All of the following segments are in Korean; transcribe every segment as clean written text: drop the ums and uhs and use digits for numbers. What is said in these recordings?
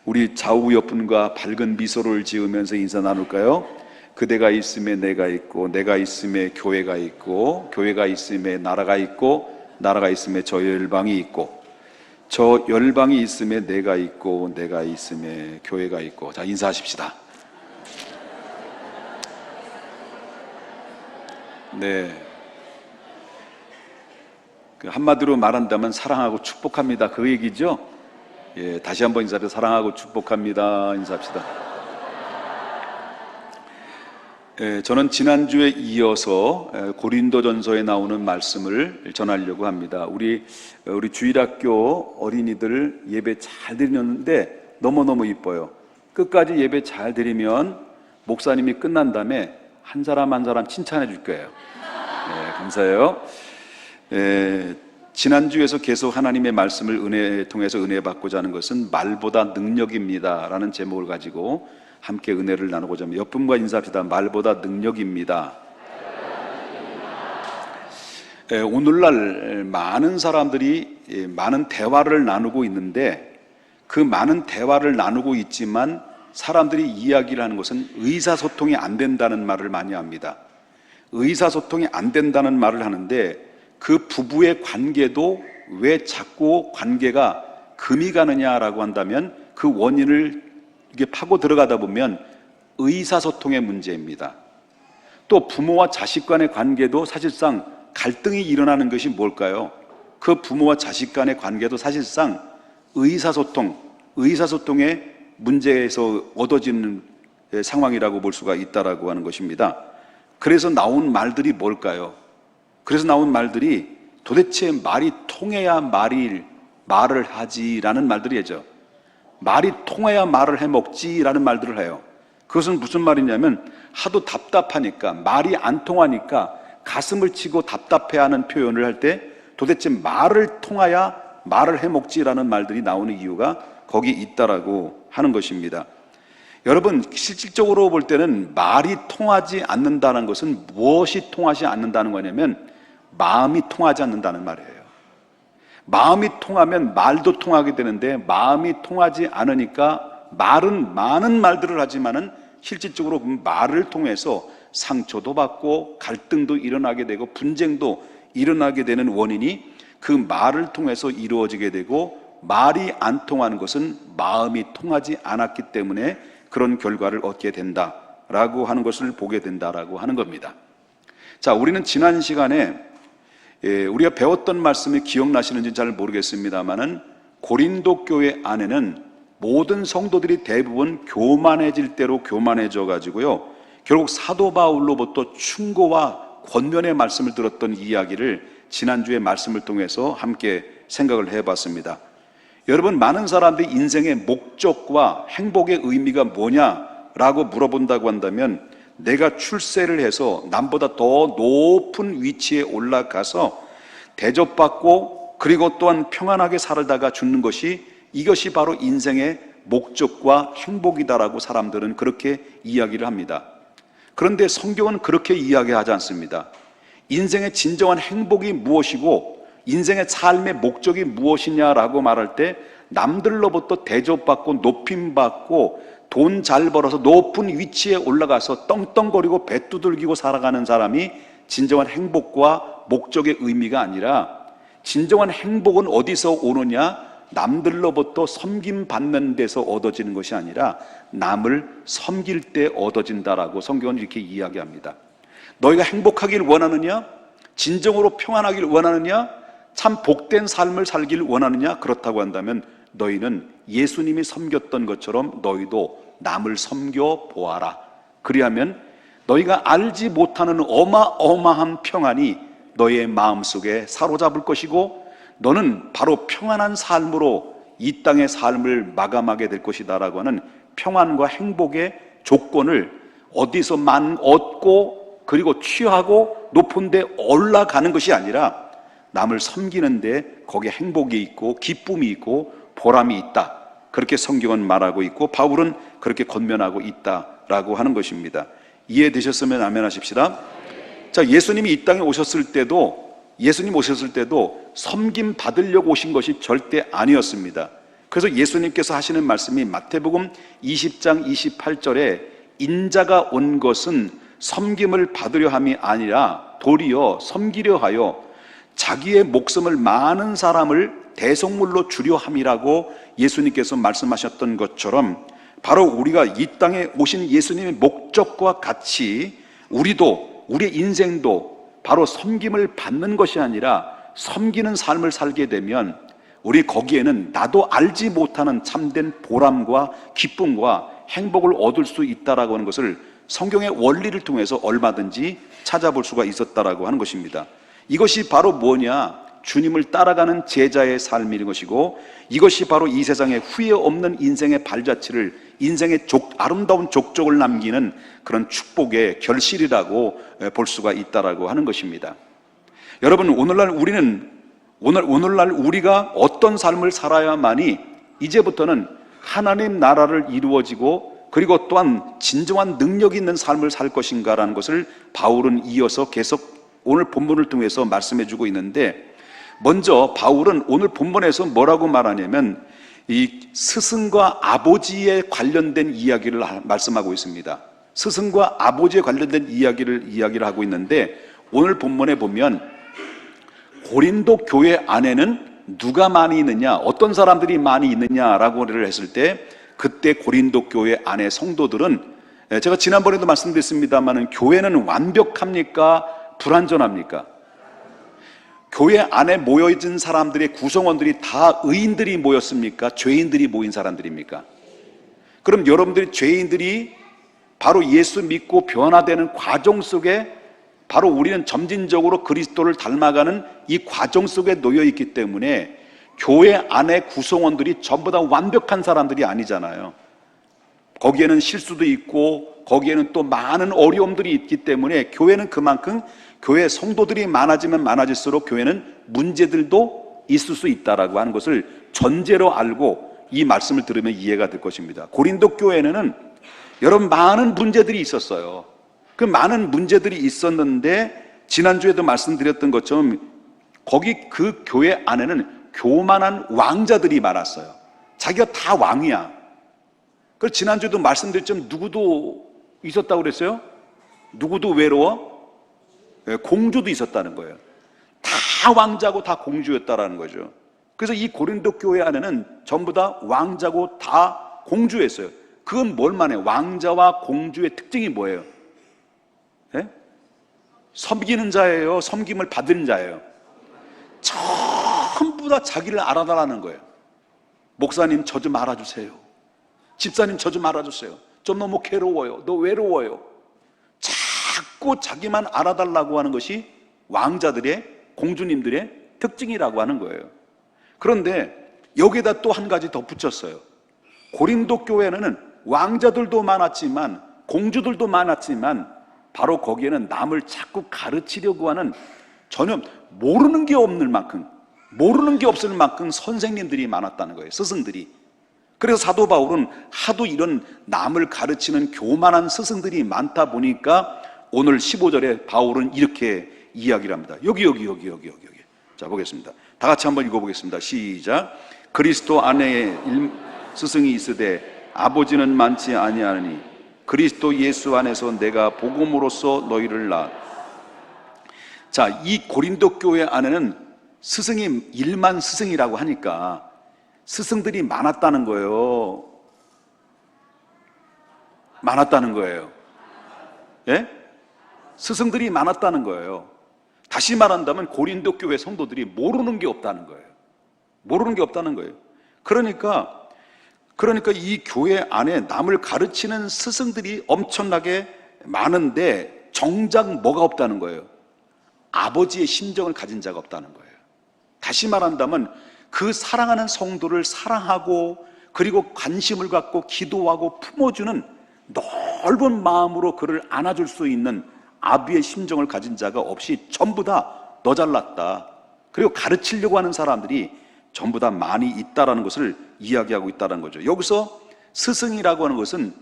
우리 좌우 옆분과 밝은 미소를 지으면서 인사 나눌까요? 그대가 있음에 내가 있고, 내가 있음에 교회가 있고, 교회가 있음에 나라가 있고, 나라가 있음에 저 열방이 있고, 저 열방이 있음에 내가 있고, 내가 있음에 교회가 있고. 자, 인사하십시다. 네. 한마디로 말한다면 사랑하고 축복합니다, 그 얘기죠? 예, 다시 한번 인사드려 사랑하고 축복합니다. 인사합시다. 예, 저는 지난주에 이어서 고린도전서에 나오는 말씀을 전하려고 합니다. 우리 주일학교 어린이들 예배 잘 드리는데 너무너무 이뻐요. 끝까지 예배 잘 드리면 목사님이 끝난 다음에 한 사람 한 사람 칭찬해 줄 거예요. 네, 감사해요. 지난주에서 계속 하나님의 말씀을 은혜에 통해서 은혜 받고자 하는 것은 말보다 능력입니다 라는 제목을 가지고 함께 은혜를 나누고자 합니다. 옆분과 인사합시다. 말보다 능력입니다. 오늘날 많은 사람들이 많은 대화를 나누고 있는데, 그 많은 대화를 나누고 있지만 사람들이 이야기를 하는 것은 의사소통이 안 된다는 말을 많이 합니다. 의사소통이 안 된다는 말을 하는데, 그 부부의 관계도 왜 자꾸 관계가 금이 가느냐라고 한다면 그 원인을 이게 파고 들어가다 보면 의사소통의 문제입니다. 또 부모와 자식 간의 관계도 사실상 갈등이 일어나는 것이 뭘까요? 그 부모와 자식 간의 관계도 사실상 의사소통의 문제에서 얻어지는 상황이라고 볼 수가 있다라고 하는 것입니다. 그래서 나온 말들이 뭘까요? 그래서 나온 말들이 도대체 말이 통해야 말을 하지라는 말들이죠. 말이 통해야 말을 해먹지라는 말들을 해요. 그것은 무슨 말이냐면 하도 답답하니까, 말이 안 통하니까 가슴을 치고 답답해하는 표현을 할 때 도대체 말을 통하야 말을 해먹지라는 말들이 나오는 이유가 거기 있다라고 하는 것입니다. 여러분, 실질적으로 볼 때는 말이 통하지 않는다는 것은 무엇이 통하지 않는다는 거냐면 마음이 통하지 않는다는 말이에요. 마음이 통하면 말도 통하게 되는데, 마음이 통하지 않으니까 말은 많은 말들을 하지만은 실질적으로 말을 통해서 상처도 받고 갈등도 일어나게 되고 분쟁도 일어나게 되는 원인이 그 말을 통해서 이루어지게 되고, 말이 안 통하는 것은 마음이 통하지 않았기 때문에 그런 결과를 얻게 된다라고 하는 것을 보게 된다라고 하는 겁니다. 자, 우리는 지난 시간에 우리가 배웠던 말씀이 기억나시는지 잘 모르겠습니다만은 고린도 교회 안에는 모든 성도들이 대부분 교만해질 대로 교만해져 가지고요, 결국 사도 바울로부터 충고와 권면의 말씀을 들었던 이야기를 지난주에 말씀을 통해서 함께 생각을 해봤습니다. 여러분, 많은 사람들이 인생의 목적과 행복의 의미가 뭐냐라고 물어본다고 한다면, 내가 출세를 해서 남보다 더 높은 위치에 올라가서 대접받고 그리고 또한 평안하게 살다가 죽는 것이, 이것이 바로 인생의 목적과 행복이다라고 사람들은 그렇게 이야기를 합니다. 그런데 성경은 그렇게 이야기하지 않습니다. 인생의 진정한 행복이 무엇이고 인생의 삶의 목적이 무엇이냐라고 말할 때, 남들로부터 대접받고 높임받고 돈 잘 벌어서 높은 위치에 올라가서 떵떵거리고 배 두들기고 살아가는 사람이 진정한 행복과 목적의 의미가 아니라, 진정한 행복은 어디서 오느냐? 남들로부터 섬김받는 데서 얻어지는 것이 아니라 남을 섬길 때 얻어진다라고 성경은 이렇게 이야기합니다. 너희가 행복하길 원하느냐? 진정으로 평안하길 원하느냐? 참 복된 삶을 살길 원하느냐? 그렇다고 한다면 너희는 예수님이 섬겼던 것처럼 너희도 남을 섬겨 보아라. 그리하면 너희가 알지 못하는 어마어마한 평안이 너희의 마음속에 사로잡을 것이고, 너는 바로 평안한 삶으로 이 땅의 삶을 마감하게 될 것이다 라고 하는 평안과 행복의 조건을 어디서만 얻고 그리고 취하고 높은 데 올라가는 것이 아니라 남을 섬기는데 거기에 행복이 있고 기쁨이 있고 보람이 있다, 그렇게 성경은 말하고 있고 바울은 그렇게 권면하고 있다라고 하는 것입니다. 이해되셨으면 아멘 하십시다. 자, 예수님이 이 땅에 오셨을 때도 섬김 받으려고 오신 것이 절대 아니었습니다. 그래서 예수님께서 하시는 말씀이 마태복음 20장 28절에 인자가 온 것은 섬김을 받으려 함이 아니라 도리어 섬기려 하여 자기의 목숨을 많은 사람을 대속물로 주려 함이라고 예수님께서 말씀하셨던 것처럼, 바로 우리가 이 땅에 오신 예수님의 목적과 같이 우리도, 우리의 인생도 바로 섬김을 받는 것이 아니라 섬기는 삶을 살게 되면 우리 거기에는 나도 알지 못하는 참된 보람과 기쁨과 행복을 얻을 수 있다라고 하는 것을 성경의 원리를 통해서 얼마든지 찾아볼 수가 있었다라고 하는 것입니다. 이것이 바로 뭐냐? 주님을 따라가는 제자의 삶인 것이고, 이것이 바로 이 세상에 후회 없는 인생의 발자취를, 인생의 아름다운 족적을 남기는 그런 축복의 결실이라고 볼 수가 있다라고 하는 것입니다. 여러분, 오늘날 우리가 어떤 삶을 살아야만이 이제부터는 하나님 나라를 이루어지고, 그리고 또한 진정한 능력 있는 삶을 살 것인가라는 것을 바울은 이어서 계속 오늘 본문을 통해서 말씀해 주고 있는데, 먼저 바울은 오늘 본문에서 뭐라고 말하냐면 이 스승과 아버지에 관련된 이야기를 말씀하고 있습니다. 스승과 아버지에 관련된 이야기를 하고 있는데, 오늘 본문에 보면 고린도 교회 안에는 누가 많이 있느냐, 어떤 사람들이 많이 있느냐라고 했을 때, 그때 고린도 교회 안에 성도들은, 제가 지난번에도 말씀드렸습니다만, 교회는 완벽합니까? 불완전합니까? 교회 안에 모여있는 사람들의 구성원들이 다 의인들이 모였습니까? 죄인들이 모인 사람들입니까? 그럼 여러분들이 죄인들이 바로 예수 믿고 변화되는 과정 속에, 바로 우리는 점진적으로 그리스도를 닮아가는 이 과정 속에 놓여 있기 때문에 교회 안에 구성원들이 전부 다 완벽한 사람들이 아니잖아요. 거기에는 실수도 있고 거기에는 또 많은 어려움들이 있기 때문에 교회는 그만큼, 교회 성도들이 많아지면 많아질수록 교회는 문제들도 있을 수 있다라고 하는 것을 전제로 알고 이 말씀을 들으면 이해가 될 것입니다. 고린도 교회는 여러분 많은 문제들이 있었어요. 그 많은 문제들이 있었는데, 지난주에도 말씀드렸던 것처럼 거기 그 교회 안에는 교만한 왕자들이 많았어요. 자기가 다 왕이야. 그래서 지난주에도 말씀드렸지만 누구도 있었다고 그랬어요? 누구도 외로워? 공주도 있었다는 거예요. 다 왕자고 다 공주였다라는 거죠. 그래서 이 고린도 교회 안에는 전부 다 왕자고 다 공주였어요. 그건 뭘 말해? 왕자와 공주의 특징이 뭐예요? 예? 섬기는 자예요? 섬김을 받는 자예요? 전부 다 자기를 알아달라는 거예요. 목사님 저 좀 알아주세요. 집사님 저 좀 알아주세요. 좀 너무 괴로워요. 너 외로워요. 자꾸 자기만 알아달라고 하는 것이 왕자들의, 공주님들의 특징이라고 하는 거예요. 그런데 여기에다 또 한 가지 더 붙였어요. 고린도 교회는 왕자들도 많았지만 공주들도 많았지만 바로 거기에는 남을 자꾸 가르치려고 하는, 전혀 모르는 게 없을 만큼 선생님들이 많았다는 거예요. 스승들이. 그래서 사도 바울은 하도 이런 남을 가르치는 교만한 스승들이 많다 보니까 오늘 15절에 바울은 이렇게 이야기를 합니다. 여기. 자, 보겠습니다. 다 같이 한번 읽어보겠습니다. 시작. 그리스도 안에 스승이 있으되 아버지는 많지 아니하니 그리스도 예수 안에서 내가 복음으로써 너희를 낳았. 자, 이 고린도 교회 안에는 스승이 일만 스승이라고 하니까 스승들이 많았다는 거예요. 예? 스승들이 많았다는 거예요. 다시 말한다면 고린도 교회 성도들이 모르는 게 없다는 거예요. 그러니까 이 교회 안에 남을 가르치는 스승들이 엄청나게 많은데 정작 뭐가 없다는 거예요? 아버지의 심정을 가진 자가 없다는 거예요. 다시 말한다면 그 사랑하는 성도를 사랑하고, 그리고 관심을 갖고 기도하고 품어주는 넓은 마음으로 그를 안아줄 수 있는 아비의 심정을 가진 자가 없이 전부 다 너 잘났다, 그리고 가르치려고 하는 사람들이 전부 다 많이 있다라는 것을 이야기하고 있다는 거죠. 여기서 스승이라고 하는 것은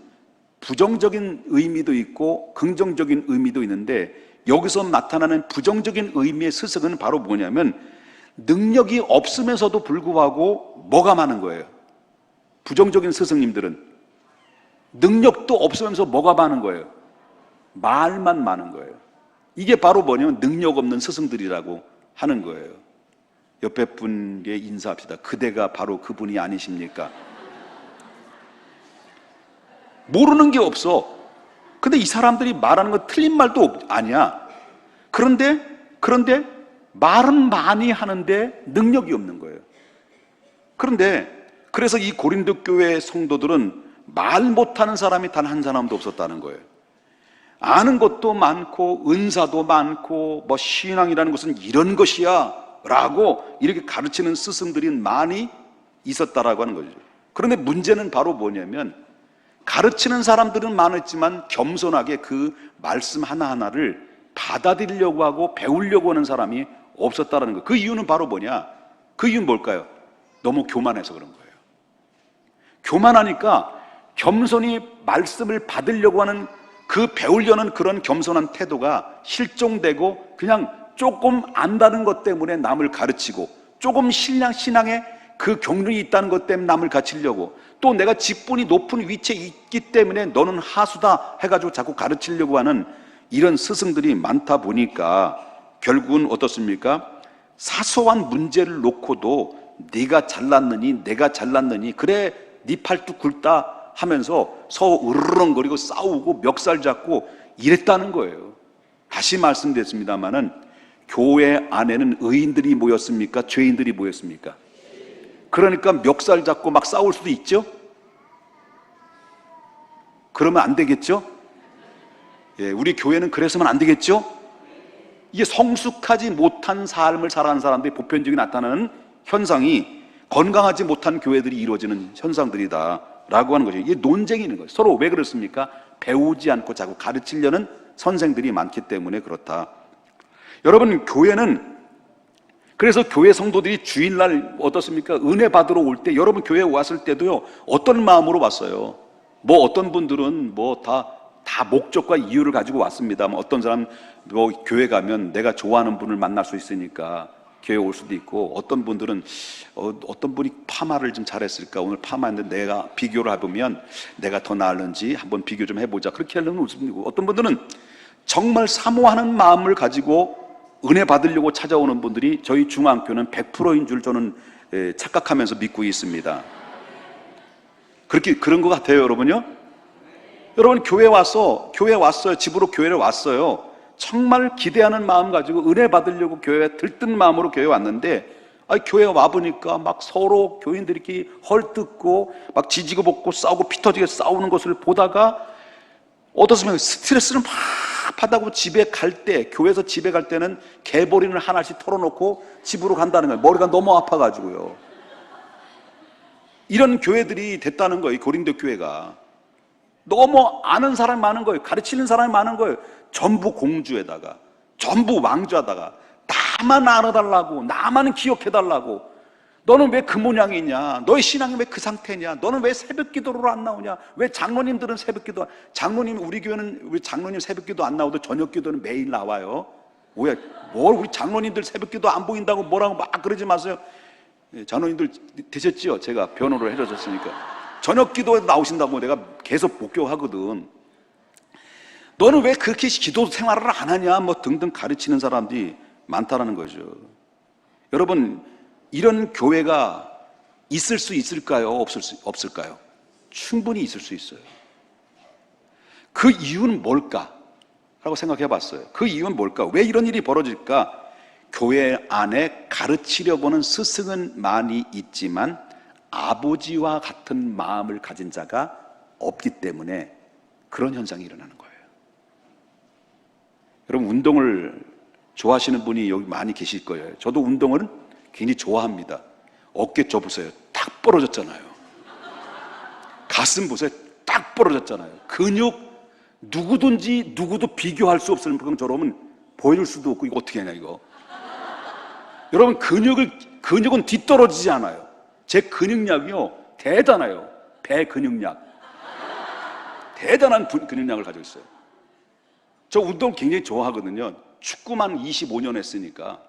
부정적인 의미도 있고 긍정적인 의미도 있는데, 여기서 나타나는 부정적인 의미의 스승은 바로 뭐냐면 능력이 없으면서도 불구하고 뭐가 많은 거예요? 부정적인 스승님들은 능력도 없으면서 뭐가 많은 거예요? 말만 많은 거예요. 이게 바로 뭐냐면 능력 없는 스승들이라고 하는 거예요. 옆에 분께 인사합시다. 그대가 바로 그분이 아니십니까? 모르는 게 없어. 근데 이 사람들이 말하는 건 틀린 말도 아니야. 그런데 말은 많이 하는데 능력이 없는 거예요. 그래서 이 고린도 교회 성도들은 말 못하는 사람이 단 한 사람도 없었다는 거예요. 아는 것도 많고 은사도 많고 뭐 신앙이라는 것은 이런 것이야 라고 이렇게 가르치는 스승들이 많이 있었다라고 하는 거죠. 그런데 문제는 바로 뭐냐면 가르치는 사람들은 많았지만 겸손하게 그 말씀 하나하나를 받아들이려고 하고 배우려고 하는 사람이 없었다라는 거예요. 그 이유는 바로 뭐냐? 그 이유는 뭘까요? 너무 교만해서 그런 거예요. 교만하니까 겸손히 말씀을 받으려고 하는 그 배우려는 그런 겸손한 태도가 실종되고 그냥 조금 안다는 것 때문에 남을 가르치고 조금 신앙에 그 경륜이 있다는 것 때문에 남을 가르치려고 또 내가 직분이 높은 위치에 있기 때문에 너는 하수다 해가지고 자꾸 가르치려고 하는 이런 스승들이 많다 보니까 결국은 어떻습니까? 사소한 문제를 놓고도 네가 잘났느니 내가 잘났느니 그래 네 팔뚝 굵다 하면서 서로 으르렁거리고 싸우고 멱살 잡고 이랬다는 거예요. 다시 말씀드렸습니다마는 교회 안에는 의인들이 모였습니까? 죄인들이 모였습니까? 그러니까 멱살 잡고 막 싸울 수도 있죠? 그러면 안 되겠죠? 예, 우리 교회는 그래서는 안 되겠죠? 이게 성숙하지 못한 삶을 살아가는 사람들이 보편적으로 나타나는 현상이 건강하지 못한 교회들이 이루어지는 현상들이다 라고 하는 거죠. 이게 논쟁이 있는 거예요. 서로 왜 그렇습니까? 배우지 않고 자꾸 가르치려는 선생들이 많기 때문에 그렇다. 여러분, 교회는 그래서 교회 성도들이 주일날 어떻습니까? 은혜 받으러 올 때 여러분 교회에 왔을 때도요 어떤 마음으로 왔어요? 뭐 어떤 분들은 뭐 다 목적과 이유를 가지고 왔습니다. 어떤 사람 뭐 교회 가면 내가 좋아하는 분을 만날 수 있으니까 교회 올 수도 있고, 어떤 분들은 어떤 분이 파마를 좀 잘했을까, 오늘 파마했는데 내가 비교를 해보면 내가 더 나을는지 한번 비교 좀 해보자, 그렇게 하려면 없습니다. 어떤 분들은 정말 사모하는 마음을 가지고 은혜 받으려고 찾아오는 분들이 저희 중앙교는 100%인 줄 저는 착각하면서 믿고 있습니다. 그런 것 같아요, 여러분요? 여러분 교회 왔어요. 집으로 교회를 왔어요. 정말 기대하는 마음 가지고 은혜 받으려고 교회에 들뜬 마음으로 교회에 왔는데, 교회에 와보니까 막 서로 교인들이 헐뜯고 막 지지고 볶고 싸우고 피 터지게 싸우는 것을 보다가 어떻습니까? 스트레스를 막 받아고 집에 갈 때, 교회에서 집에 갈 때는 개보리를 하나씩 털어놓고 집으로 간다는 거예요. 머리가 너무 아파가지고요. 이런 교회들이 됐다는 거예요. 고린도 교회가 너무 아는 사람이 많은 거예요. 가르치는 사람이 많은 거예요. 전부 공주에다가 전부 왕자다가 나만 알아달라고, 나만 기억해달라고, 너는 왜 그 모양이냐, 너의 신앙이 왜 그 상태냐, 너는 왜 새벽 기도로 안 나오냐, 왜 장로님들은 새벽 기도, 우리 교회는 왜 장로님 새벽 기도 안 나오도 저녁 기도는 매일 나와요? 뭘 우리 장로님들 새벽 기도 안 보인다고 뭐라고 막 그러지 마세요. 장로님들 되셨지요? 제가 변호를 해줬으니까 저녁 기도에 나오신다고 내가 계속 목격하거든. 너는 왜 그렇게 기도 생활을 안 하냐, 뭐 등등 가르치는 사람들이 많다라는 거죠. 여러분, 이런 교회가 있을 수 있을까요? 없을까요? 충분히 있을 수 있어요. 그 이유는 뭘까? 라고 생각해 봤어요. 그 이유는 뭘까? 왜 이런 일이 벌어질까? 교회 안에 가르치려고 하는 스승은 많이 있지만 아버지와 같은 마음을 가진 자가 없기 때문에 그런 현상이 일어나는 거예요. 여러분, 운동을 좋아하시는 분이 여기 많이 계실 거예요. 저도 운동을 굉장히 좋아합니다. 어깨 저 보세요. 딱 벌어졌잖아요. 가슴 보세요. 딱 벌어졌잖아요. 근육, 누구도 비교할 수 없을 만큼 저러면 보여줄 수도 없고, 이거 어떻게 하냐 이거. 여러분, 근육은 뒤떨어지지 않아요. 제 근육량이요 대단해요. 배 근육량, 대단한 근육량을 가지고 있어요. 저 운동 굉장히 좋아하거든요. 축구만 25년 했으니까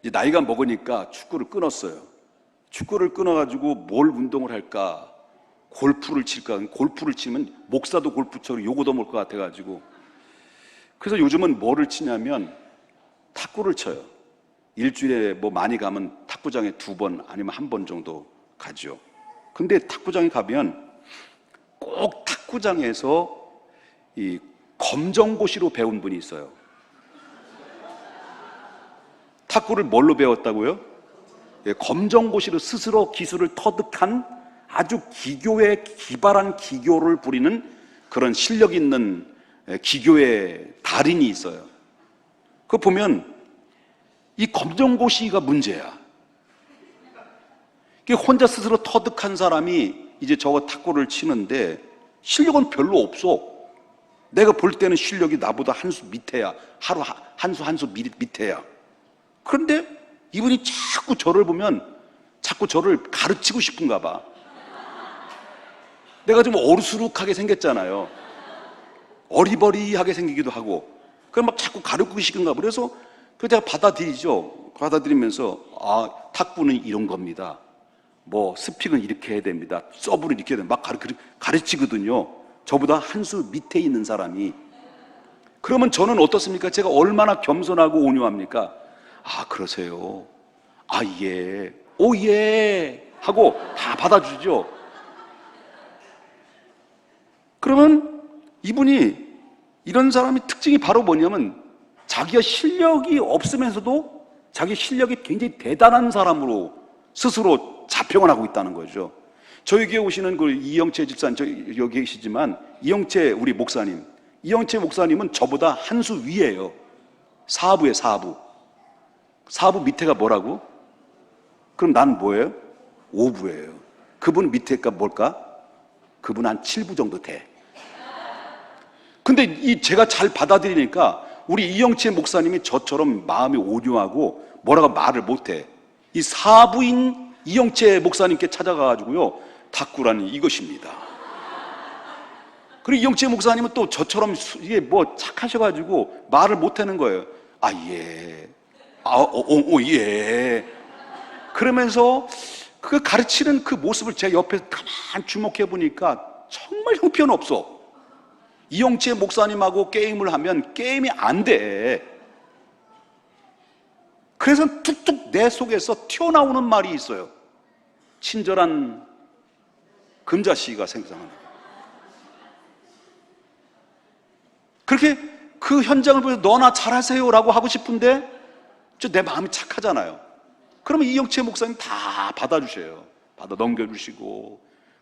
이제 나이가 먹으니까 축구를 끊었어요. 축구를 끊어가지고 뭘 운동을 할까? 골프를 칠까? 골프를 치면 목사도 골프처럼 요거 넘을 것 같아가지고, 그래서 요즘은 뭐를 치냐면 탁구를 쳐요. 일주일에 뭐 많이 가면 탁구장에 2번 아니면 1번 정도 가죠. 근데 탁구장에 가면 꼭 탁구장에서 이 검정고시로 배운 분이 있어요. 탁구를 뭘로 배웠다고요? 예, 검정고시로 스스로 기술을 터득한 아주 기교에 기발한 기교를 부리는 그런 실력 있는 기교의 달인이 있어요. 그거 보면 이 검정고시가 문제야. 혼자 스스로 터득한 사람이 이제 저거 탁구를 치는데 실력은 별로 없어. 내가 볼 때는 실력이 나보다 한 수 밑에야. 하루 한 수 밑에야. 그런데 이분이 자꾸 저를 보면 자꾸 저를 가르치고 싶은가 봐. 내가 좀 어리수룩하게 생겼잖아요. 어리버리하게 생기기도 하고. 그럼 막 자꾸 가르치고 싶은가 봐. 그래서 제가 받아들이죠. 받아들이면서, 아, 탁구는 이런 겁니다. 뭐 스픽은 이렇게 해야 됩니다. 서브를 이렇게 해야 됩니다. 막 가르치거든요. 저보다 한 수 밑에 있는 사람이. 그러면 저는 어떻습니까? 제가 얼마나 겸손하고 온유합니까? 아, 그러세요. 아, 예. 오, 예. 하고 다 받아주죠. 그러면 이분이, 이런 사람의 특징이 바로 뭐냐면 자기가 실력이 없으면서도 자기 실력이 굉장히 대단한 사람으로 스스로 자평을 하고 있다는 거죠. 저희 교회 오시는 그 이영채 집사님, 여기 계시지만 이영채 우리 목사님, 이영채 목사님은 저보다 한 수 위에요. 사부예요, 사부. 사부 밑에가 뭐라고? 그럼 난 뭐예요? 5부예요. 그분 밑에가 뭘까? 그분 한 7부 정도 돼. 근데 제가 잘 받아들이니까 우리 이영채 목사님이 저처럼 마음이 온유하고 뭐라고 말을 못해. 이 사부인 이영채 목사님께 찾아가가지고요, 탁구라는 이것입니다. 그리고 이영채 목사님은 또 저처럼 이게 뭐 착하셔가지고 말을 못하는 거예요. 아, 예. 예. 그러면서 그 가르치는 그 모습을 제가 옆에서 가만히 주목해 보니까 정말 형편없어. 이영채 목사님하고 게임을 하면 게임이 안 돼. 그래서 툭툭 내 속에서 튀어나오는 말이 있어요. 친절한 금자씨가 생각나는 거예요. 그렇게 그 현장을 보면서 너나 잘하세요라고 하고 싶은데 내 마음이 착하잖아요. 그러면 이영채 목사님 다 받아주셔요. 받아 넘겨주시고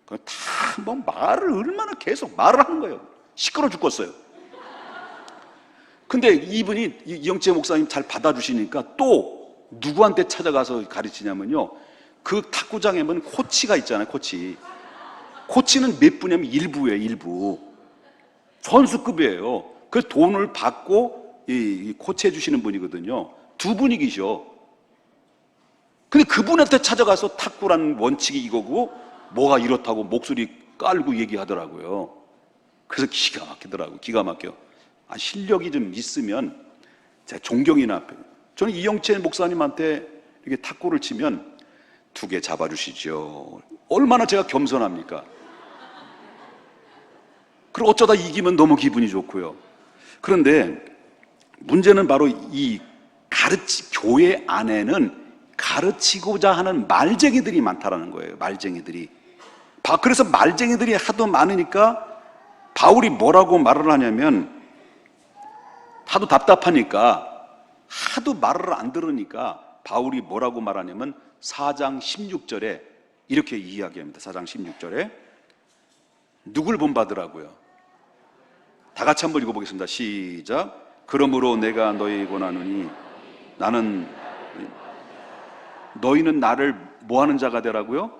다 뭐 말을 얼마나 계속 말을 하는 거예요. 시끄러 죽겠어요. 근데 이분이 이영채 목사님 잘 받아주시니까 또 누구한테 찾아가서 가르치냐면요, 그 탁구장에는 코치가 있잖아요. 코치는 몇 분이냐면 1부예요. 1부 선수급이에요. 그 돈을 받고 이 코치해 주시는 분이거든요. 2분이 계셔. 근데 그분한테 찾아가서 탁구라는 원칙이 이거고 뭐가 이렇다고 목소리 깔고 얘기하더라고요. 그래서 기가 막히더라고요. 기가 막혀. 아, 실력이 좀 있으면 제가 존경이나 앞에, 저는 이영채 목사님한테 이렇게 탁구를 치면 2개 잡아주시죠. 얼마나 제가 겸손합니까? 그리고 어쩌다 이기면 너무 기분이 좋고요. 그런데 문제는 바로 이 교회 안에는 가르치고자 하는 말쟁이들이 많다라는 거예요. 말쟁이들이. 그래서 말쟁이들이 하도 많으니까 바울이 뭐라고 말을 하냐면, 하도 답답하니까, 하도 말을 안 들으니까 바울이 뭐라고 말하냐면 4장 16절에 이렇게 이야기합니다. 4장 16절에 누굴 본받으라고요? 다 같이 한번 읽어보겠습니다. 시작. 그러므로 내가 너희 권하노니 너희는 나를 뭐하는 자가 되라고요?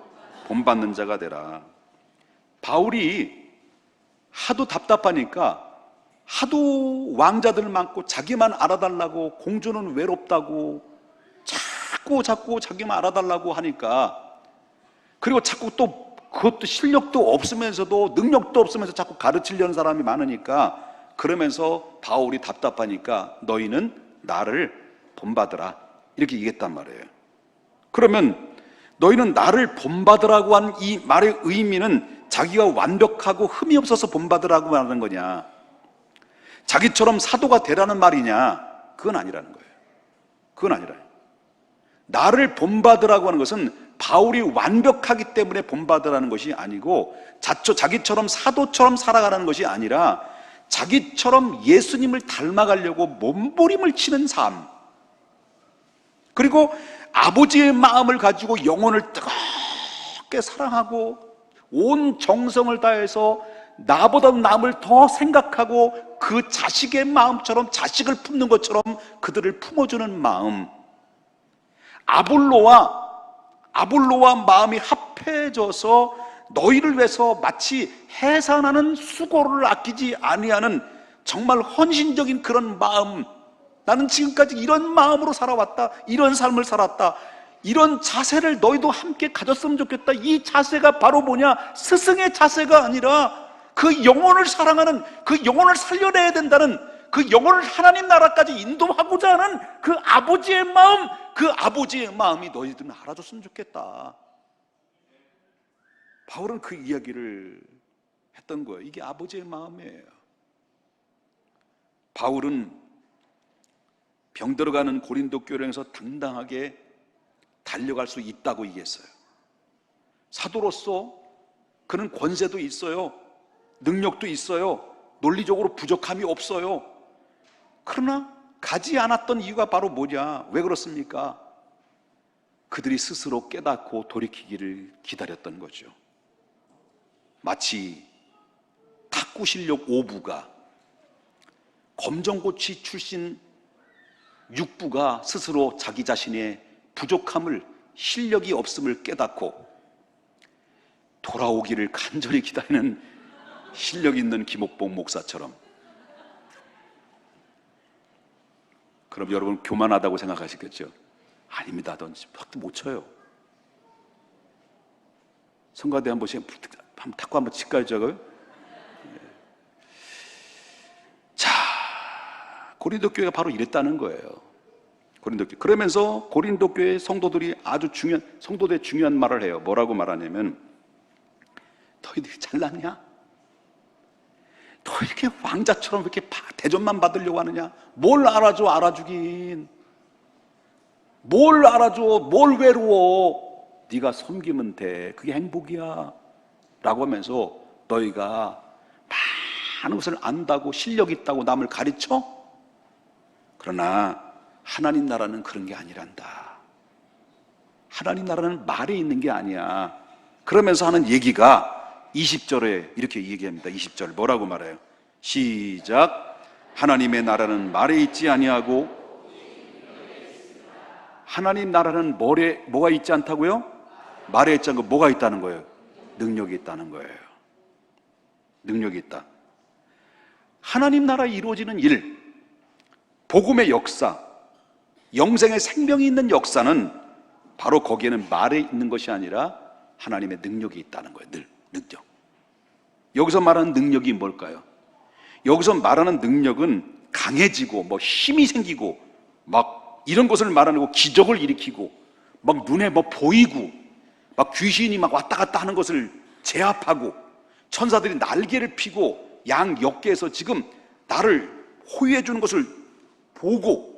본받는 자가 되라. 바울이 하도 답답하니까, 하도 왕자들 많고 자기만 알아달라고, 공주는 외롭다고 자꾸 자기만 알아달라고 하니까, 그리고 자꾸 또 그것도 실력도 없으면서도 능력도 없으면서 자꾸 가르치려는 사람이 많으니까, 그러면서 바울이 답답하니까 너희는 나를 본받으라 이렇게 얘기했단 말이에요. 그러면 너희는 나를 본받으라고 한 이 말의 의미는 자기가 완벽하고 흠이 없어서 본받으라고 말하는 거냐, 자기처럼 사도가 되라는 말이냐? 그건 아니라는 거예요. 그건 아니라는 거예요. 나를 본받으라고 하는 것은 바울이 완벽하기 때문에 본받으라는 것이 아니고, 자기처럼 사도처럼 살아가는 것이 아니라 자기처럼 예수님을 닮아가려고 몸부림을 치는 삶, 그리고 아버지의 마음을 가지고 영혼을 뜨겁게 사랑하고 온 정성을 다해서 나보다 남을 더 생각하고 그 자식의 마음처럼, 자식을 품는 것처럼 그들을 품어주는 마음, 아볼로와 마음이 합해져서 너희를 위해서 마치 해산하는 수고를 아끼지 아니하는 정말 헌신적인 그런 마음, 나는 지금까지 이런 마음으로 살아왔다, 이런 삶을 살았다, 이런 자세를 너희도 함께 가졌으면 좋겠다. 이 자세가 바로 뭐냐? 스승의 자세가 아니라 그 영혼을 사랑하는, 그 영혼을 살려내야 된다는, 그 영혼을 하나님 나라까지 인도하고자 하는 그 아버지의 마음, 그 아버지의 마음이 너희들은 알아줬으면 좋겠다. 바울은 그 이야기를 했던 거예요. 이게 아버지의 마음이에요. 바울은 병들어가는 고린도 교회에서 당당하게 달려갈 수 있다고 얘기했어요. 사도로서 그는 권세도 있어요, 능력도 있어요, 논리적으로 부족함이 없어요. 그러나 가지 않았던 이유가 바로 뭐냐? 왜 그렇습니까? 그들이 스스로 깨닫고 돌이키기를 기다렸던 거죠. 마치 탁구 실력 5부가 검정고치 출신 6부가 스스로 자기 자신의 부족함을, 실력이 없음을 깨닫고 돌아오기를 간절히 기다리는 실력 있는 김옥봉 목사처럼. 그럼 여러분 교만하다고 생각하시겠죠? 아닙니다. 넌 탁구 못 쳐요. 성가대 한 번씩 탁구 한번 칠까요, 저거? 자, 고린도 교회가 바로 이랬다는 거예요. 고린도 교회. 그러면서 고린도 교회 성도들이 아주 성도들의 중요한 말을 해요. 뭐라고 말하냐면, 너희들이 잘났냐? 너 이렇게 왕자처럼 이렇게 대접만 받으려고 하느냐? 뭘 알아줘, 알아주긴. 뭘 알아줘, 뭘 외로워. 네가 섬기면 돼. 그게 행복이야. 라고 하면서 너희가 많은 것을 안다고, 실력 있다고 남을 가르쳐? 그러나 하나님 나라는 그런 게 아니란다. 하나님 나라는 말에 있는 게 아니야. 그러면서 하는 얘기가 20절에 이렇게 얘기합니다. 20절 뭐라고 말해요? 시작. 하나님의 나라는 말에 있지 아니하고, 하나님 나라는 뭐가 있지 않다고요? 말에 있지 않고 뭐가 있다는 거예요? 능력이 있다는 거예요. 능력이 있다. 하나님 나라에 이루어지는 일, 복음의 역사, 영생의 생명이 있는 역사는 바로 거기에는 말에 있는 것이 아니라 하나님의 능력이 있다는 거예요. 늘 능력. 여기서 말하는 능력이 뭘까요? 여기서 말하는 능력은 강해지고 힘이 생기고 이런 것을 말하는 거, 기적을 일으키고 눈에 보이고 귀신이 왔다 갔다 하는 것을 제압하고 천사들이 날개를 펴고 양 역계에서 지금 나를 호위해 주는 것을 보고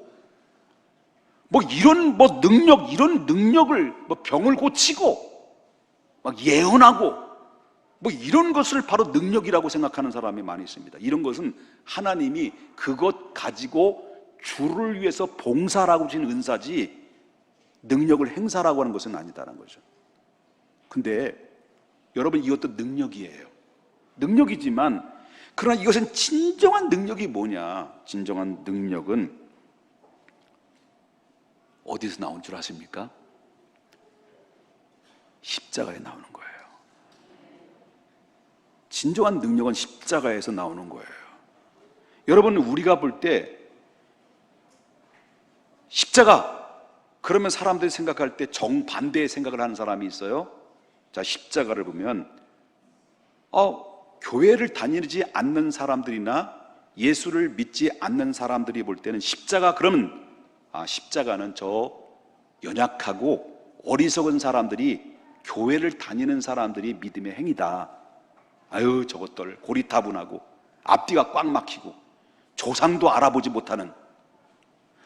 이런 능력, 이런 능력을 병을 고치고 예언하고 이런 것을 바로 능력이라고 생각하는 사람이 많이 있습니다. 이런 것은 하나님이 그것 가지고 주를 위해서 봉사라고 주신 은사지 능력을 행사라고 하는 것은 아니다라는 거죠. 근데 여러분, 이것도 능력이에요. 능력이지만 그러나 이것은 진정한 능력이 뭐냐? 진정한 능력은 어디서 나온 줄 아십니까? 십자가에 나오는 거예요. 진정한 능력은 십자가에서 나오는 거예요. 여러분, 우리가 볼 때 십자가 그러면 사람들이 생각할 때 정반대의 생각을 하는 사람이 있어요. 자, 십자가를 보면 교회를 다니지 않는 사람들이나 예수를 믿지 않는 사람들이 볼 때는 십자가 그러면 십자가는 저 연약하고 어리석은 사람들이, 교회를 다니는 사람들이 믿음의 행위다. 아유, 저것들 고리타분하고 앞뒤가 꽉 막히고 조상도 알아보지 못하는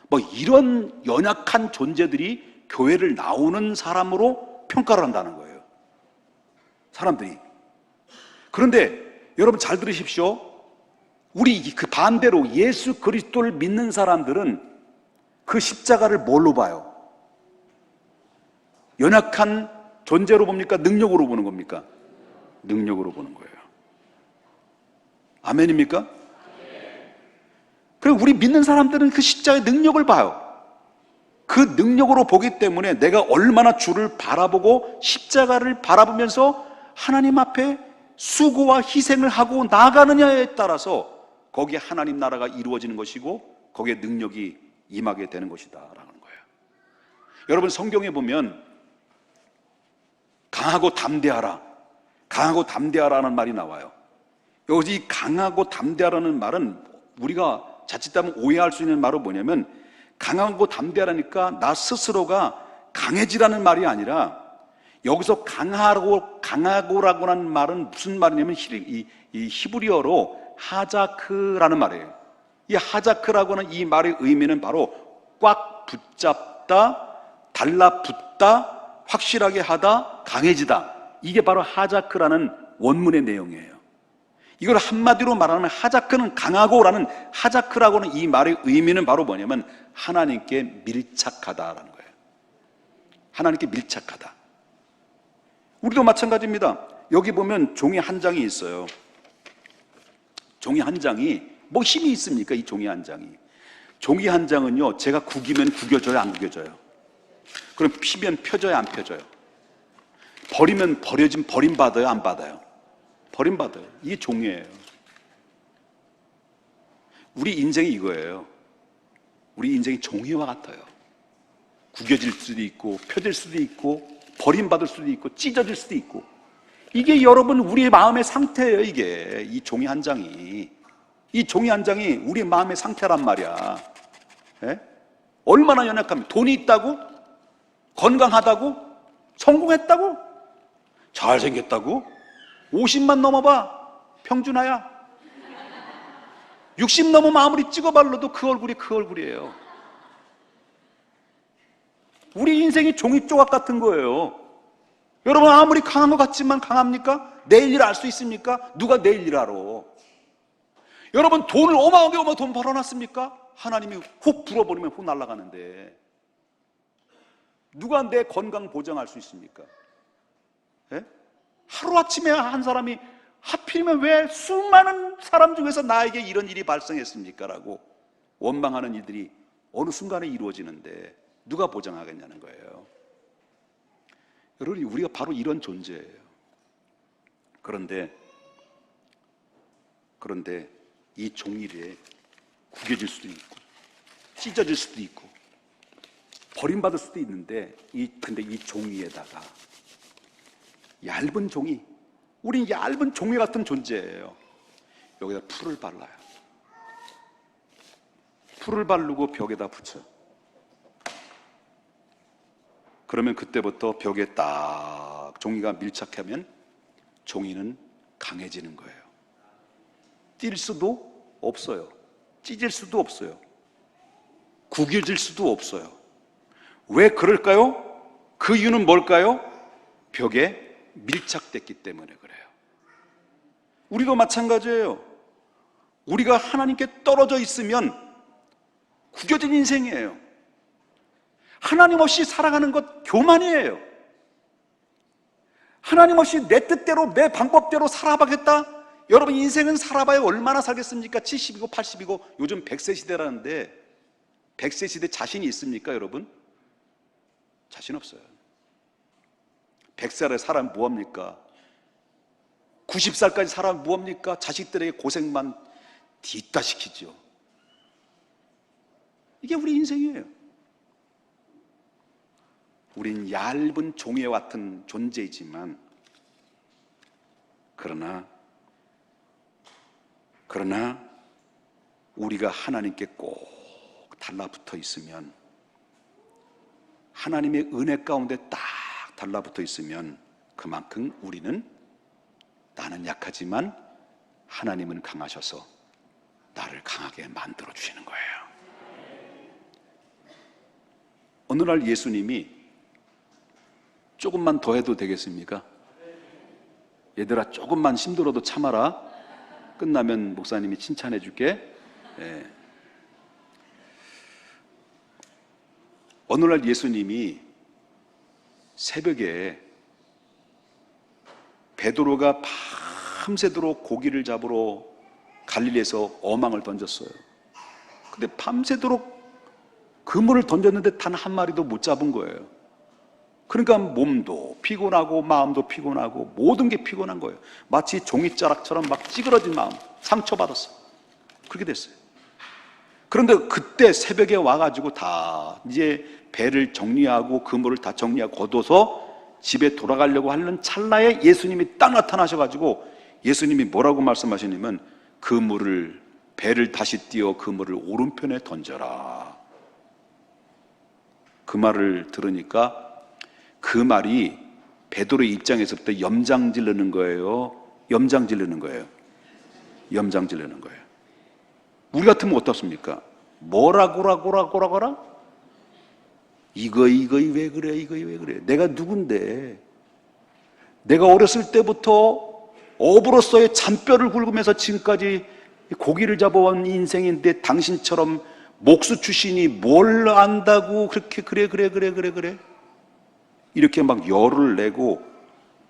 뭐 이런 연약한 존재들이 교회를 나오는 사람으로 평가를 한다는 거예요, 사람들이. 그런데 여러분 잘 들으십시오. 우리 그 반대로 예수 그리스도를 믿는 사람들은 그 십자가를 뭘로 봐요? 연약한 존재로 봅니까? 능력으로 보는 겁니까? 능력으로 보는 거예요. 아멘입니까? 그리고 우리 믿는 사람들은 그 십자가의 능력을 봐요. 그 능력으로 보기 때문에 내가 얼마나 주를 바라보고 십자가를 바라보면서 하나님 앞에 수고와 희생을 하고 나아가느냐에 따라서 거기에 하나님 나라가 이루어지는 것이고 거기에 능력이 임하게 되는 것이다 라는 거예요. 여러분 성경에 보면 강하고 담대하라, 강하고 담대하라는 말이 나와요. 여기 강하고 담대하라는 말은 우리가 자칫하면 오해할 수 있는 말은 뭐냐면, 강하고 담대하라니까 나 스스로가 강해지라는 말이 아니라, 여기서 강하고라고 하는 말은 무슨 말이냐면 이 히브리어로 하자크라는 말이에요. 이 하자크라고 하는 이 말의 의미는 바로 꽉 붙잡다, 달라붙다, 확실하게 하다, 강해지다. 이게 바로 하자크라는 원문의 내용이에요. 이걸 한마디로 말하면 하자크는 강하고라는, 하자크라고 하는 이 말의 의미는 바로 뭐냐면 하나님께 밀착하다라는 거예요. 하나님께 밀착하다. 우리도 마찬가지입니다. 여기 보면 종이 한 장이 있어요. 종이 한 장이 뭐 힘이 있습니까? 이 종이 한 장이. 종이 한 장은요, 제가 구기면 구겨져요, 안 구겨져요? 그럼 피면 펴져요, 안 펴져요? 버리면 버림받아요, 안 받아요? 버림받아요. 이게 종이에요. 우리 인생이 이거예요. 우리 인생이 종이와 같아요. 구겨질 수도 있고 펴질 수도 있고 버림받을 수도 있고 찢어질 수도 있고. 이게 여러분 우리의 마음의 상태예요. 이게 이 종이 한 장이, 이 종이 한 장이 우리의 마음의 상태란 말이야. 예? 얼마나 연약하면, 돈이 있다고? 건강하다고? 성공했다고? 잘생겼다고? 50만 넘어봐, 평준화야. 60 넘으면 아무리 찍어발라도 그 얼굴이 그 얼굴이에요. 우리 인생이 종이 조각 같은 거예요. 여러분 아무리 강한 것 같지만 강합니까? 내일 일 알 수 있습니까? 누가 내일 일 알아? 여러분 돈을 어마어마하게 돈 벌어놨습니까? 하나님이 훅 불어버리면 훅 날아가는데 누가 내 건강 보장할 수 있습니까? 예? 하루아침에 한 사람이 하필이면 왜 수많은 사람 중에서 나에게 이런 일이 발생했습니까? 라고 원망하는 일들이 어느 순간에 이루어지는데 누가 보장하겠냐는 거예요. 여러분 우리가 바로 이런 존재예요. 그런데 이 종이에 구겨질 수도 있고 찢어질 수도 있고 버림받을 수도 있는데 근데 이 종이에다가 얇은 종이, 우린 얇은 종이 같은 존재예요. 여기다 풀을 발라요. 풀을 바르고 벽에다 붙여요. 그러면 그때부터 벽에 딱 종이가 밀착하면 종이는 강해지는 거예요. 뛸 수도 없어요. 찢을 수도 없어요. 구겨질 수도 없어요. 왜 그럴까요? 그 이유는 뭘까요? 벽에 밀착됐기 때문에 그래요. 우리도 마찬가지예요. 우리가 하나님께 떨어져 있으면 구겨진 인생이에요. 하나님 없이 살아가는 것 교만이에요. 하나님 없이 내 뜻대로 내 방법대로 살아가겠다? 여러분 인생은 살아봐야 얼마나 살겠습니까? 70이고 80이고 요즘 100세 시대라는데 100세 시대 자신이 있습니까 여러분? 자신 없어요. 100살에 살아면 뭐합니까? 90살까지 살아면 뭐합니까? 자식들에게 고생만 뒤따 시키죠. 이게 우리 인생이에요. 우린 얇은 종이와 같은 존재이지만 그러나 우리가 하나님께 꼭 달라붙어 있으면 하나님의 은혜 가운데 딱 달라붙어 있으면 그만큼 우리는, 나는 약하지만 하나님은 강하셔서 나를 강하게 만들어 주시는 거예요. 어느 날 예수님이 조금만 더 해도 되겠습니까? 얘들아, 조금만 힘들어도 참아라. 끝나면 목사님이 칭찬해 줄게. 네. 어느 날 예수님이 새벽에 베드로가 밤새도록 고기를 잡으러 갈릴리에서 어망을 던졌어요. 근데 밤새도록 그물을 던졌는데 단 한 마리도 못 잡은 거예요. 그러니까 몸도 피곤하고 마음도 피곤하고 모든 게 피곤한 거예요. 마치 종이자락처럼 막 찌그러진 마음, 상처받았어요. 그렇게 됐어요. 그런데 그때 새벽에 와가지고 다 이제 배를 정리하고 그물을 다 정리하고 걷어서 집에 돌아가려고 하는 찰나에 예수님이 딱 나타나셔가지고 예수님이 뭐라고 말씀하시냐면 배를 다시 띄어 그물을 오른편에 던져라. 그 말을 들으니까 그 말이 베드로의 입장에서부터 염장 지르는 거예요. 염장 지르는 거예요. 염장 지르는 거예요. 우리 같으면 어떻습니까? 뭐라고라? 이거 왜 그래? 이거 왜 그래? 내가 누군데? 내가 어렸을 때부터 어부로서의 잔뼈를 굵으면서 지금까지 고기를 잡아온 인생인데 당신처럼 목수 출신이 뭘 안다고 그렇게 그래? 이렇게 막 열을 내고,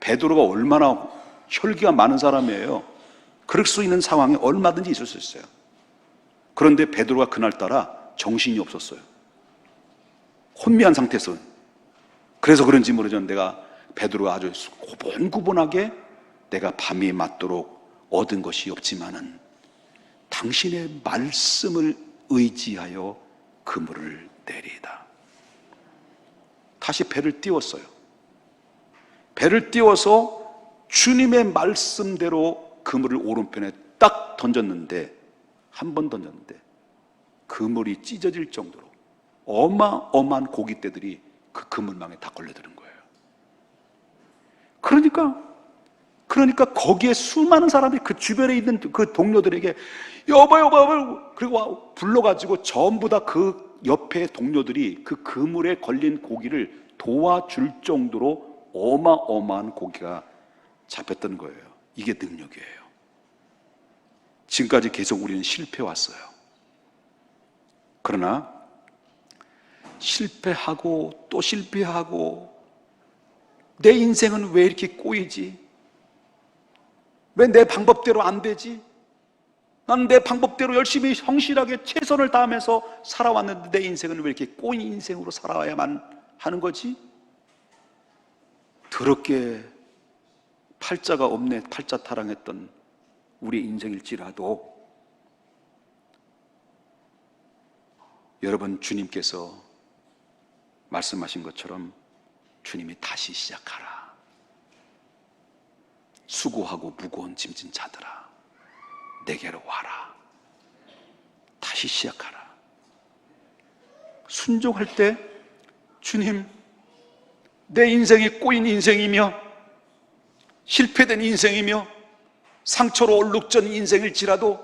베드로가 얼마나 혈기가 많은 사람이에요. 그럴 수 있는 상황에 얼마든지 있을 수 있어요. 그런데 베드로가 그날따라 정신이 없었어요. 혼미한 상태에서. 그래서 그런지 모르지만 베드로가 아주 고분고분하게 내가 밤이 맞도록 얻은 것이 없지만은 당신의 말씀을 의지하여 그물을 내리다. 다시 배를 띄웠어요. 배를 띄워서 주님의 말씀대로 그물을 오른편에 딱 던졌는데, 한 번 던졌는데 그물이 찢어질 정도로 어마어마한 고깃대들이 그 그물망에 다 걸려드는 거예요. 그러니까 거기에 수많은 사람들이 그 주변에 있는 그 동료들에게 여보 그리고 불러가지고 전부 다 그 옆에 동료들이 그 그물에 걸린 고기를 도와줄 정도로 어마어마한 고기가 잡혔던 거예요. 이게 능력이에요. 지금까지 계속 우리는 실패해왔어요. 그러나 실패하고 또 실패하고 내 인생은 왜 이렇게 꼬이지? 왜 내 방법대로 안 되지? 나는 내 방법대로 열심히 성실하게 최선을 다하면서 살아왔는데 내 인생은 왜 이렇게 꼬인 인생으로 살아야만 하는 거지? 더럽게 팔자가 없네, 팔자 타령했던 우리 인생일지라도 여러분, 주님께서 말씀하신 것처럼 주님이 다시 시작하라. 수고하고 무거운 짐진 자들아, 내게로 와라. 다시 시작하라. 순종할 때 주님, 내 인생이 꼬인 인생이며 실패된 인생이며 상처로 얼룩진 인생일지라도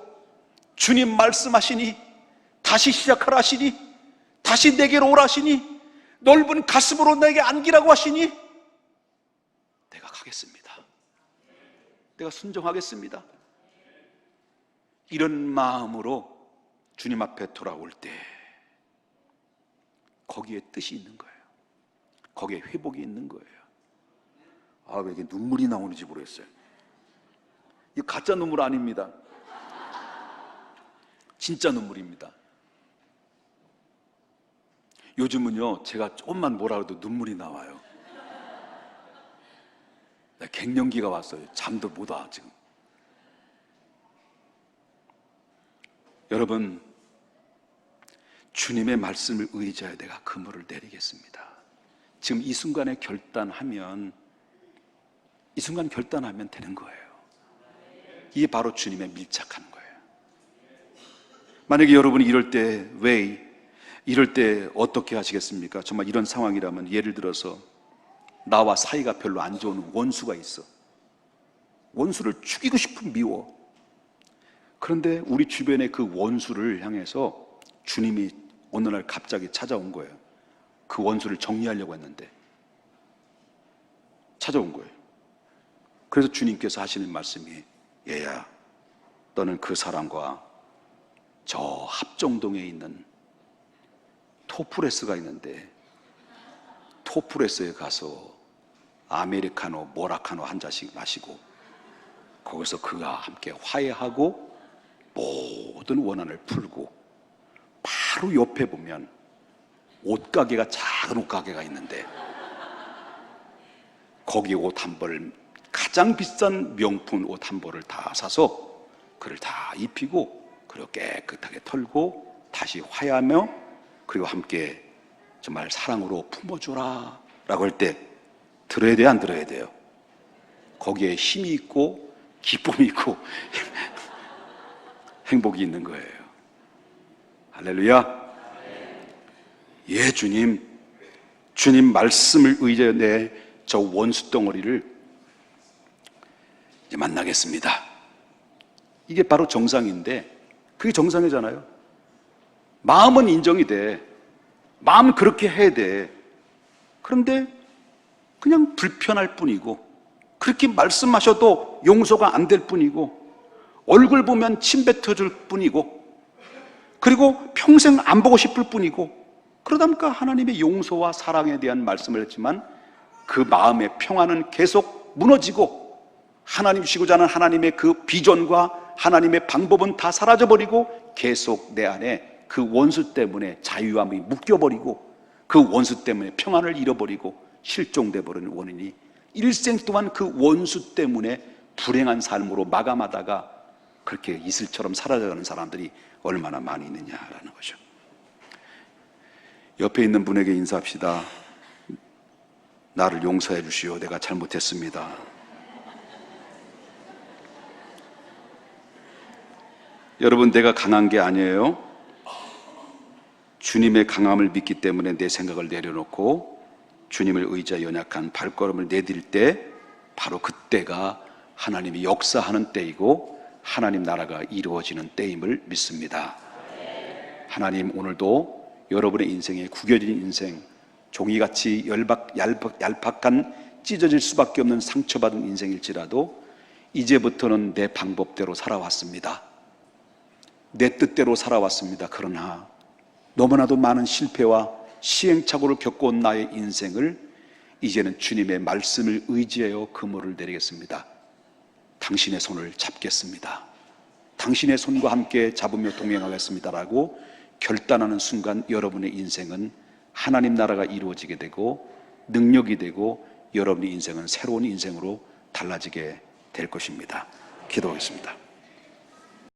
주님 말씀하시니 다시 시작하라 하시니, 다시 내게로 오라 하시니, 넓은 가슴으로 내게 안기라고 하시니 내가 가겠습니다. 내가 순종하겠습니다. 이런 마음으로 주님 앞에 돌아올 때 거기에 뜻이 있는 거예요. 거기에 회복이 있는 거예요. 왜 이게 눈물이 나오는지 모르겠어요. 이 가짜 눈물 아닙니다. 진짜 눈물입니다. 요즘은요, 제가 조금만 뭐라 해도 눈물이 나와요. 갱년기가 왔어요. 잠도 못 와, 지금. 여러분, 주님의 말씀을 의지하여 내가 그물을 내리겠습니다. 지금 이 순간에 결단하면 되는 거예요. 이게 바로 주님의 밀착하는 거예요. 만약에 여러분이 이럴 때 왜 이럴 때 어떻게 하시겠습니까? 정말 이런 상황이라면 예를 들어서 나와 사이가 별로 안 좋은 원수가 있어. 원수를 죽이고 싶은 미워. 그런데 우리 주변의 그 원수를 향해서 주님이 어느 날 갑자기 찾아온 거예요. 그 원수를 정리하려고 했는데 찾아온 거예요. 그래서 주님께서 하시는 말씀이, 얘야, 너는 그 사람과 저 합정동에 있는 토프레스가 있는데 토프레스에 가서 아메리카노, 모라카노 한 잔씩 마시고 거기서 그와 함께 화해하고 모든 원한을 풀고 바로 옆에 보면 옷가게가, 작은 옷가게가 있는데 거기 옷 한 벌, 가장 비싼 명품 옷 한 벌을 다 사서 그를 다 입히고 그리고 깨끗하게 털고 다시 화해하며 그리고 함께 정말 사랑으로 품어줘라 라고 할 때 들어야 돼요, 안 들어야 돼요? 거기에 힘이 있고 기쁨이 있고 행복이 있는 거예요. 할렐루야. 예, 주님 말씀을 의지해 내 저 원수 덩어리를 이제 만나겠습니다. 이게 바로 정상인데, 그게 정상이잖아요. 마음은 인정이 돼. 마음은 그렇게 해야 돼. 그런데 그냥 불편할 뿐이고, 그렇게 말씀하셔도 용서가 안 될 뿐이고, 얼굴 보면 침 뱉어줄 뿐이고, 그리고 평생 안 보고 싶을 뿐이고, 그러다 보니까 하나님의 용서와 사랑에 대한 말씀을 했지만 그 마음의 평안은 계속 무너지고, 하나님 주시고자 하는 하나님의 그 비전과 하나님의 방법은 다 사라져버리고 계속 내 안에 그 원수 때문에 자유함이 묶여버리고 그 원수 때문에 평안을 잃어버리고 실종돼 버리는 원인이 일생 동안 그 원수 때문에 불행한 삶으로 마감하다가 그렇게 이슬처럼 사라져가는 사람들이 얼마나 많이 있느냐라는 거죠. 옆에 있는 분에게 인사합시다. 나를 용서해 주시오. 내가 잘못했습니다. 여러분, 내가 강한 게 아니에요. 주님의 강함을 믿기 때문에 내 생각을 내려놓고 주님을 의지하여 연약한 발걸음을 내딜 때 바로 그때가 하나님이 역사하는 때이고 하나님 나라가 이루어지는 때임을 믿습니다. 하나님, 오늘도 여러분의 인생에 구겨진 인생, 종이같이 얄팍한 찢어질 수밖에 없는 상처받은 인생일지라도 이제부터는 내 방법대로 살아왔습니다. 내 뜻대로 살아왔습니다. 그러나 너무나도 많은 실패와 시행착오를 겪어온 나의 인생을 이제는 주님의 말씀을 의지하여 그물을 내리겠습니다. 당신의 손을 잡겠습니다. 당신의 손과 함께 잡으며 동행하겠습니다라고 결단하는 순간 여러분의 인생은 하나님 나라가 이루어지게 되고 능력이 되고 여러분의 인생은 새로운 인생으로 달라지게 될 것입니다. 기도하겠습니다.